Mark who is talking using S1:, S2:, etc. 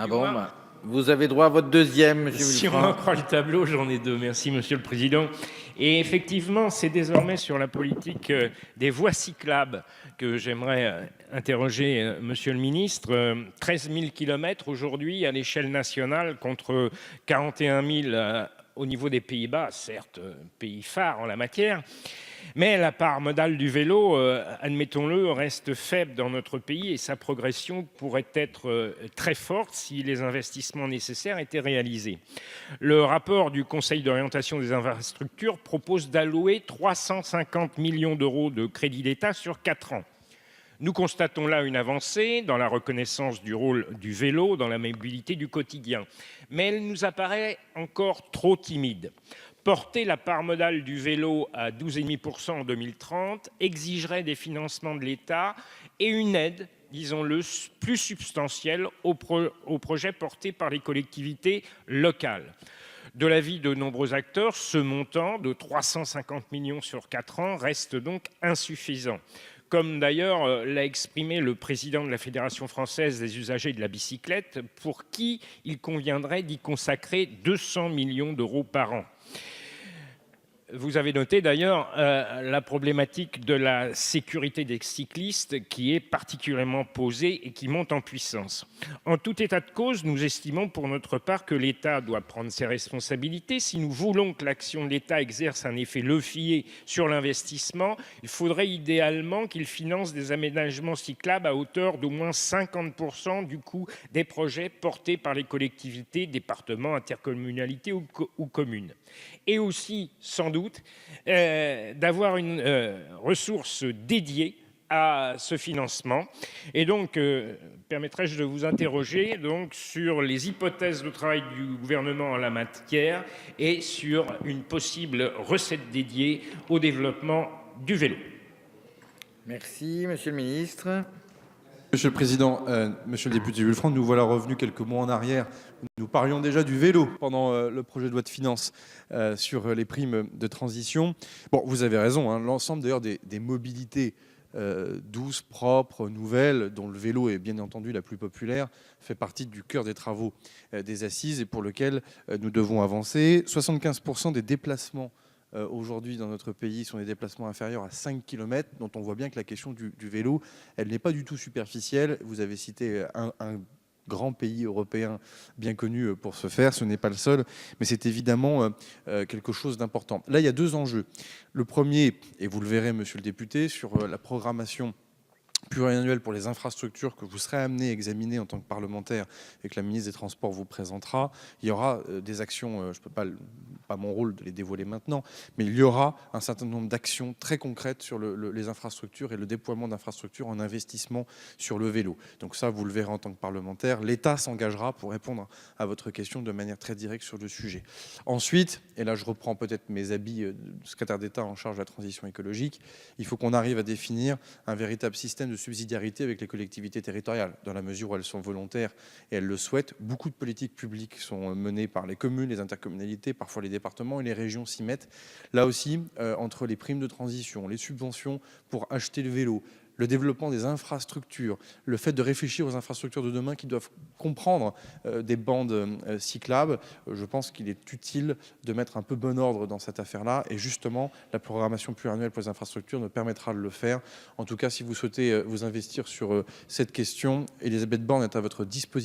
S1: Ah bon, bah, vous avez droit à votre deuxième, monsieur
S2: Si on
S1: Villefranche.
S2: en croit le tableau, j'en ai deux. Merci, Monsieur le Président. Et effectivement, c'est désormais sur la politique des voies cyclables que j'aimerais interroger Monsieur le Ministre. 13 000 kilomètres aujourd'hui à l'échelle nationale contre 41 000 au niveau des Pays-Bas, certes, pays phare en la matière. Mais la part modale du vélo, admettons-le, reste faible dans notre pays et sa progression pourrait être très forte si les investissements nécessaires étaient réalisés. Le rapport du Conseil d'orientation des infrastructures propose d'allouer 350 millions d'euros de crédits d'État sur 4 ans. Nous constatons là une avancée dans la reconnaissance du rôle du vélo dans la mobilité du quotidien, mais elle nous apparaît encore trop timide. Porter la part modale du vélo à 12,5% en 2030 exigerait des financements de l'État et une aide, disons-le, plus substantielle aux projets portés par les collectivités locales. De l'avis de nombreux acteurs, ce montant de 350 millions sur 4 ans reste donc insuffisant. Comme d'ailleurs l'a exprimé le président de la Fédération française des usagers de la bicyclette, pour qui il conviendrait d'y consacrer 200 millions d'euros par an. Vous avez noté d'ailleurs la problématique de la sécurité des cyclistes qui est particulièrement posée et qui monte en puissance. En tout état de cause, nous estimons pour notre part que l'État doit prendre ses responsabilités. Si nous voulons que l'action de l'État exerce un effet levier sur l'investissement, il faudrait idéalement qu'il finance des aménagements cyclables à hauteur d'au moins 50% du coût des projets portés par les collectivités, départements, intercommunalités ou communes. Et aussi, sans doute, d'avoir une ressource dédiée à ce financement. Et donc, permettrais-je de vous interroger donc, sur les hypothèses de travail du gouvernement en la matière et sur une possible recette dédiée au développement du vélo.
S1: Merci, monsieur le ministre.
S3: Monsieur le Président, Monsieur le député Villefranche, nous voilà revenus quelques mois en arrière. Nous parlions déjà du vélo pendant le projet de loi de finances sur les primes de transition. Bon, vous avez raison, hein, l'ensemble d'ailleurs des mobilités douces, propres, nouvelles, dont le vélo est bien entendu la plus populaire, fait partie du cœur des travaux des assises et pour lequel nous devons avancer. 75% des déplacements aujourd'hui dans notre pays sont des déplacements inférieurs à 5 km, dont on voit bien que la question du vélo, elle n'est pas du tout superficielle. Vous avez cité un grand pays européen bien connu pour ce faire, ce n'est pas le seul, mais c'est évidemment quelque chose d'important. Là, il y a deux enjeux. Le premier, et vous le verrez, monsieur le député, sur la programmation pluriannuelle pour les infrastructures que vous serez amené à examiner en tant que parlementaire et que la ministre des Transports vous présentera, il y aura des actions, je ne peux pas mon rôle de les dévoiler maintenant, mais il y aura un certain nombre d'actions très concrètes sur les infrastructures et le déploiement d'infrastructures en investissement sur le vélo. Donc ça, vous le verrez en tant que parlementaire, l'État s'engagera pour répondre à votre question de manière très directe sur le sujet. Ensuite, et là je reprends peut-être mes habits de secrétaire d'État en charge de la transition écologique, il faut qu'on arrive à définir un véritable système de subsidiarité avec les collectivités territoriales, dans la mesure où elles sont volontaires et elles le souhaitent. Beaucoup de politiques publiques sont menées par les communes, les intercommunalités, parfois les départements et les régions s'y mettent. Là aussi, entre les primes de transition, les subventions pour acheter le vélo, le développement des infrastructures, le fait de réfléchir aux infrastructures de demain qui doivent comprendre des bandes cyclables, je pense qu'il est utile de mettre un peu bon ordre dans cette affaire-là. Et justement, la programmation pluriannuelle pour les infrastructures nous permettra de le faire. En tout cas, si vous souhaitez vous investir sur cette question, Elisabeth Borne est à votre disposition.